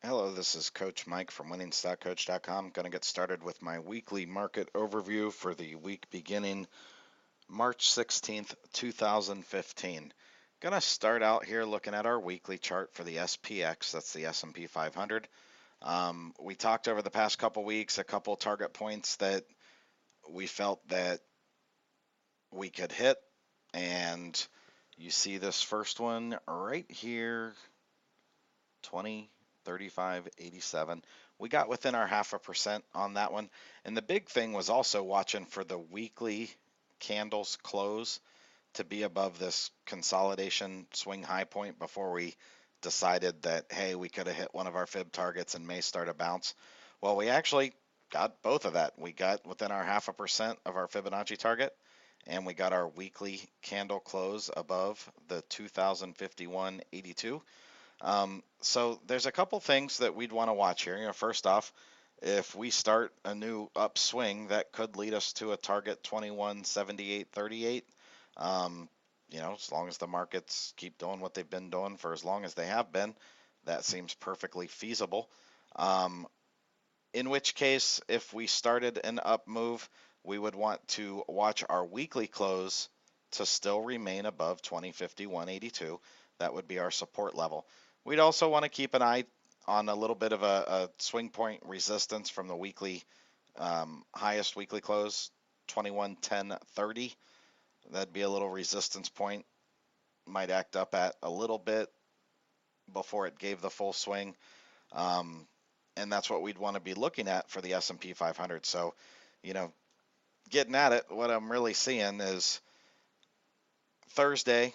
Hello, this is Coach Mike from winningstockcoach.com. Going to get started with my weekly market overview for the week beginning March 16th, 2015. Going to start out here looking at our weekly chart for the SPX, that's the S&P 500. We talked over the past couple weeks, a couple target points that we felt that we could hit, and you see this first one right here, 20.3587. We got within our 0.5% on that one. And the big thing was also watching for the weekly candles close to be above this consolidation swing high point before we decided that, hey, we could have hit one of our fib targets and may start a bounce. Well, we actually got both of that. We got within our 0.5% of our Fibonacci target, and we got our weekly candle close above the 2051.82. So there's a couple things that we'd want to watch here. First off, if we start a new upswing, that could lead us to a target 21.7838. As long as the markets keep doing what they've been doing for as long as they have been, that seems perfectly feasible. In which case, if we started an up move, we would want to watch our weekly close to still remain above 2051.82. That would be our support level. We'd also want to keep an eye on a little bit of a swing point resistance from the weekly highest weekly close, 21.1030. That'd be a little resistance point. Might act up at a little bit before it gave the full swing. And that's what we'd want to be looking at for the S&P 500. So, getting at it, what I'm really seeing is Wednesday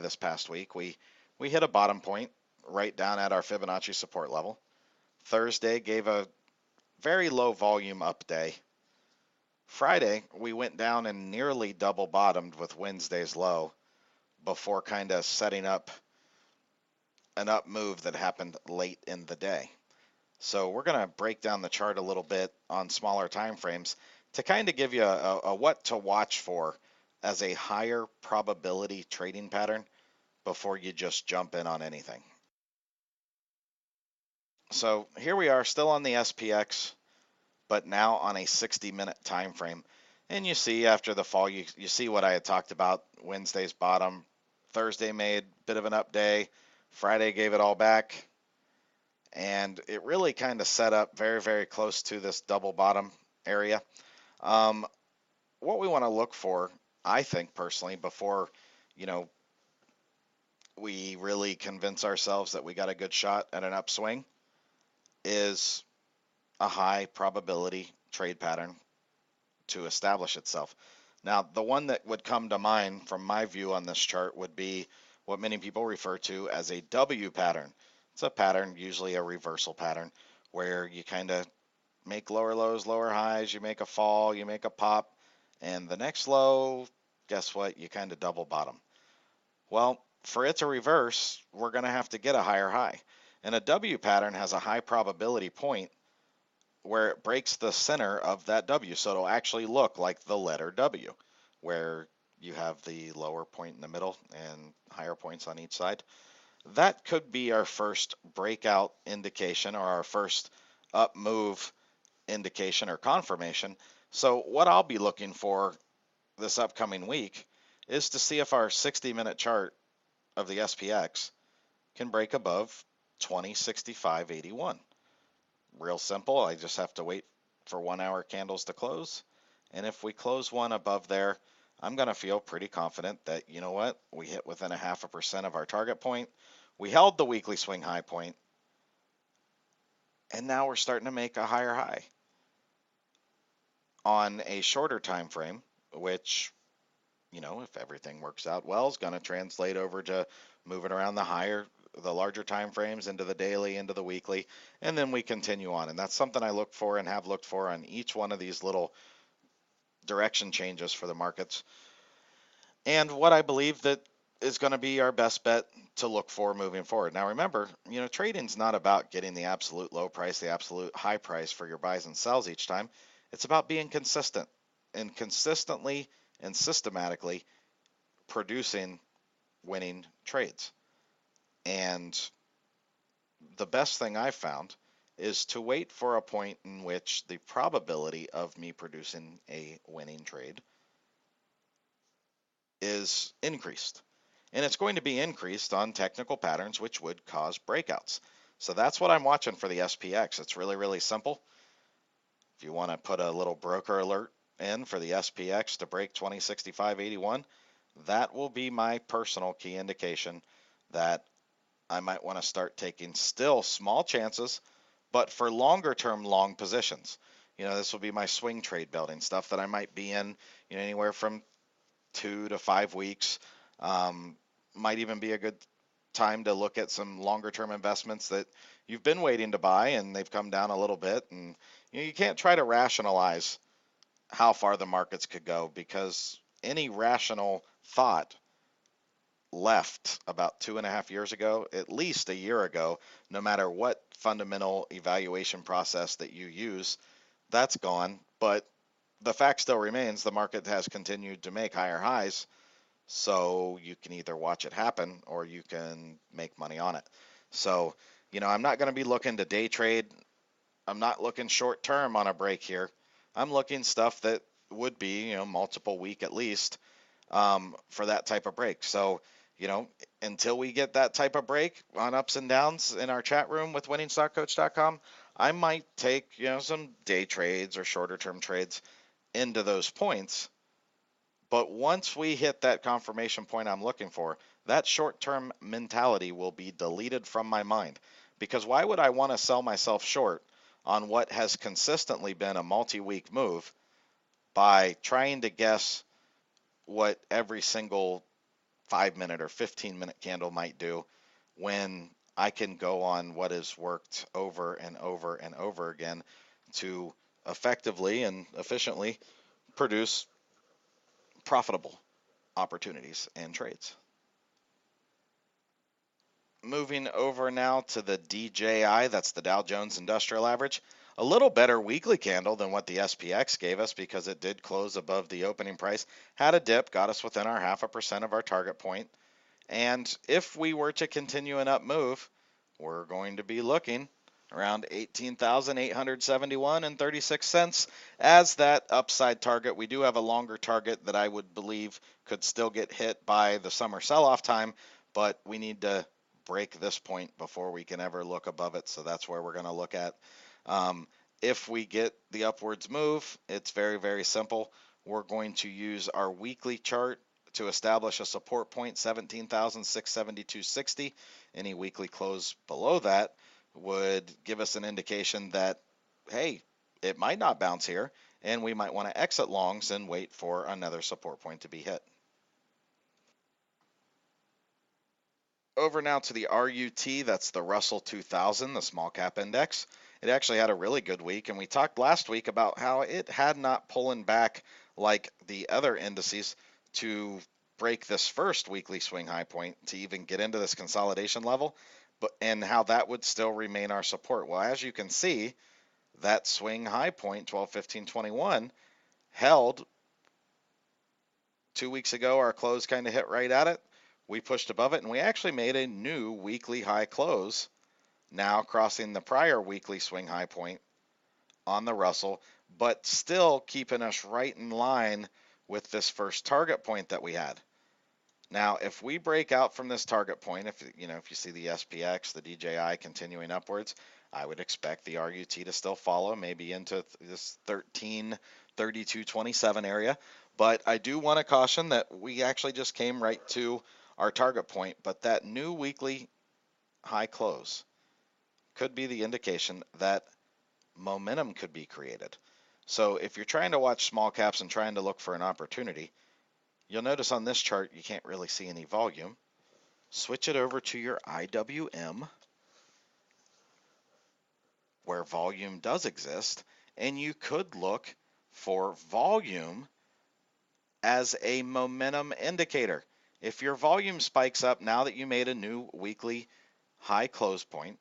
this past week, we hit a bottom point right down at our Fibonacci support level. Thursday gave a very low volume up day. Friday, we went down and nearly double bottomed with Wednesday's low before kind of setting up an up move that happened late in the day. So we're going to break down the chart a little bit on smaller time frames to kind of give you a what to watch for as a higher probability trading pattern before you just jump in on anything. So here we are still on the SPX, but now on a 60-minute time frame. And you see after the fall, you see what I had talked about, Wednesday's bottom. Thursday made a bit of an up day. Friday gave it all back. And it really kind of set up very, very close to this double bottom area. What we want to look for, I think personally, before, we really convince ourselves that we got a good shot at an upswing, is a high probability trade pattern to establish itself. Now, the one that would come to mind from my view on this chart would be what many people refer to as a W pattern. It's a pattern, usually a reversal pattern, where you kind of make lower lows, lower highs, you make a fall, you make a pop, and the next low, guess what? You kind of double bottom. Well, for it to reverse, we're going to have to get a higher high. And a W pattern has a high probability point where it breaks the center of that W. So it'll actually look like the letter W, where you have the lower point in the middle and higher points on each side. That could be our first breakout indication or our first up move indication or confirmation. So what I'll be looking for this upcoming week is to see if our 60-minute chart of the SPX can break above 2065.81. Real simple. I just have to wait for 1 hour candles to close. And if we close one above there, I'm going to feel pretty confident that, you know what, we hit within 0.5% of our target point. We held the weekly swing high point, and now we're starting to make a higher high. On a shorter time frame, which, if everything works out well, is going to translate over to moving around the larger time frames into the daily, into the weekly, and then we continue on. And that's something I look for and have looked for on each one of these little direction changes for the markets. And what I believe that is going to be our best bet to look for moving forward. Now remember, trading's not about getting the absolute low price, the absolute high price for your buys and sells each time. It's about being consistent and consistently and systematically producing winning trades. And the best thing I've found is to wait for a point in which the probability of me producing a winning trade is increased. And it's going to be increased on technical patterns, which would cause breakouts. So that's what I'm watching for the SPX. It's really, really simple. If you want to put a little broker alert in for the SPX to break 2065.81, that will be my personal key indication that I might want to start taking still small chances, but for longer term long positions. This will be my swing trade building stuff that I might be in, anywhere from 2 to 5 weeks. Um, might even be a good time to look at some longer term investments that you've been waiting to buy and they've come down a little bit. And you can't try to rationalize how far the markets could go, because any rational thought left about 2.5 years ago, at least a year ago, no matter what fundamental evaluation process that you use, that's gone. But the fact still remains, the market has continued to make higher highs. So you can either watch it happen or you can make money on it. So, I'm not going to be looking to day trade. I'm not looking short term on a break here. I'm looking stuff that would be, multiple week at least, for that type of break. So, you know, until we get that type of break on ups and downs in our chat room with winningstockcoach.com, I might take, some day trades or shorter term trades into those points. But once we hit that confirmation point I'm looking for, that short-term mentality will be deleted from my mind. Because why would I want to sell myself short on what has consistently been a multi-week move by trying to guess what every single 5-minute or 15-minute candle might do, when I can go on what has worked over and over and over again to effectively and efficiently produce profitable opportunities and trades. Moving over now to the DJI, that's the Dow Jones Industrial Average. A little better weekly candle than what the SPX gave us, because it did close above the opening price. Had a dip, got us within our 0.5% of our target point. And if we were to continue an up move, we're going to be looking around 18,871 and 36 cents as that upside target. We do have a longer target that I would believe could still get hit by the summer sell-off time, but we need to break this point before we can ever look above it. So that's where we're going to look at. If we get the upwards move, it's very, very simple. We're going to use our weekly chart to establish a support point, 17,672.60. Any weekly close below that would give us an indication that, hey, it might not bounce here, and we might want to exit longs and wait for another support point to be hit. Over now to the RUT, that's the Russell 2000, the small cap index. It actually had a really good week, and we talked last week about how it had not pulling back like the other indices to break this first weekly swing high point to even get into this consolidation level, and how that would still remain our support. Well, as you can see, that swing high point, 12/15/21, held 2 weeks ago. Our close kind of hit right at it. We pushed above it, and we actually made a new weekly high close, now crossing the prior weekly swing high point on the Russell, but still keeping us right in line with this first target point that we had. Now, if we break out from this target point, if you see the SPX, the DJI continuing upwards, I would expect the RUT to still follow, maybe into this 1332.27 area. But I do want to caution that we actually just came right to our target point, but that new weekly high close could be the indication that momentum could be created. So if you're trying to watch small caps and trying to look for an opportunity, you'll notice on this chart you can't really see any volume. Switch it over to your IWM, where volume does exist, and you could look for volume as a momentum indicator. If your volume spikes up now that you made a new weekly high close point,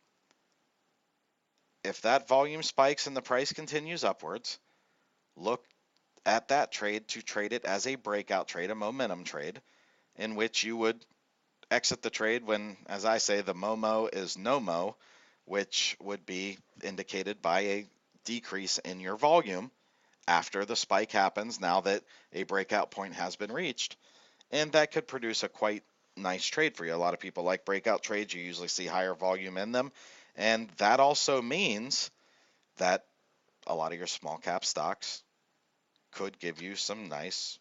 if that volume spikes and the price continues upwards, look at that trade to trade it as a breakout trade, a momentum trade, in which you would exit the trade when, as I say, the MOMO is no mo, which would be indicated by a decrease in your volume after the spike happens, now that a breakout point has been reached. And that could produce a quite nice trade for you. A lot of people like breakout trades. You usually see higher volume in them. And that also means that a lot of your small cap stocks could give you some nice,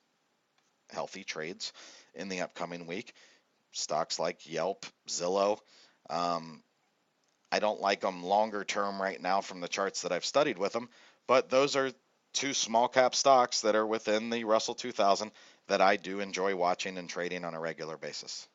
healthy trades in the upcoming week. Stocks like Yelp, Zillow. Um, I don't like them longer term right now from the charts that I've studied with them, but those are two small cap stocks that are within the Russell 2000 that I do enjoy watching and trading on a regular basis.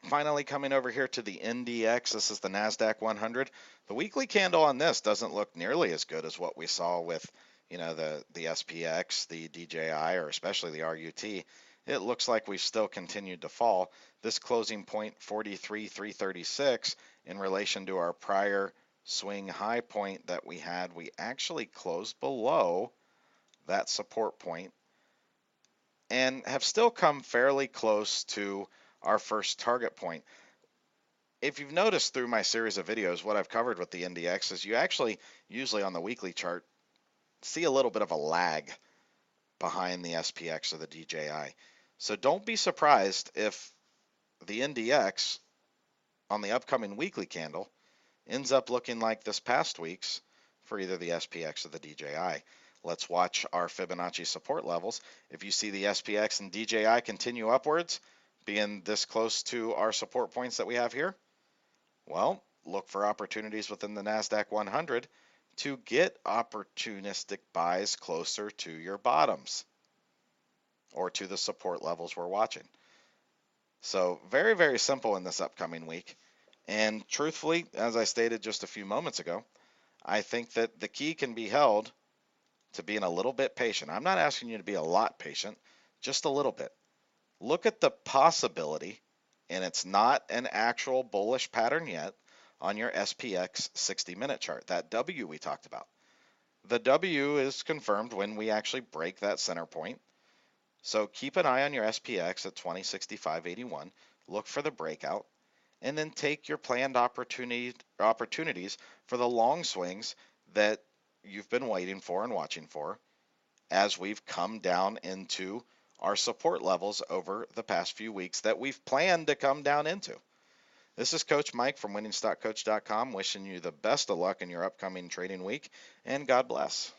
Finally, coming over here to the NDX, this is the NASDAQ 100. The weekly candle on this doesn't look nearly as good as what we saw with, the SPX, the DJI, or especially the RUT. It looks like we've still continued to fall. This closing point, 43,336, in relation to our prior swing high point that we had, we actually closed below that support point and have still come fairly close to our first target point. If you've noticed through my series of videos, what I've covered with the NDX is you actually, usually on the weekly chart, see a little bit of a lag behind the SPX or the DJI. So don't be surprised if the NDX on the upcoming weekly candle ends up looking like this past week's for either the SPX or the DJI. Let's watch our Fibonacci support levels. If you see the SPX and DJI continue upwards, being this close to our support points that we have here, well, look for opportunities within the NASDAQ 100 to get opportunistic buys closer to your bottoms or to the support levels we're watching. So very, very simple in this upcoming week. And truthfully, as I stated just a few moments ago, I think that the key can be held to being a little bit patient. I'm not asking you to be a lot patient, just a little bit. Look at the possibility, and it's not an actual bullish pattern yet, on your SPX 60-minute chart, that W we talked about. The W is confirmed when we actually break that center point. So keep an eye on your SPX at 2065.81. Look for the breakout, and then take your planned opportunities for the long swings that you've been waiting for and watching for as we've come down into our support levels over the past few weeks that we've planned to come down into. This is Coach Mike from winningstockcoach.com, wishing you the best of luck in your upcoming trading week, and God bless.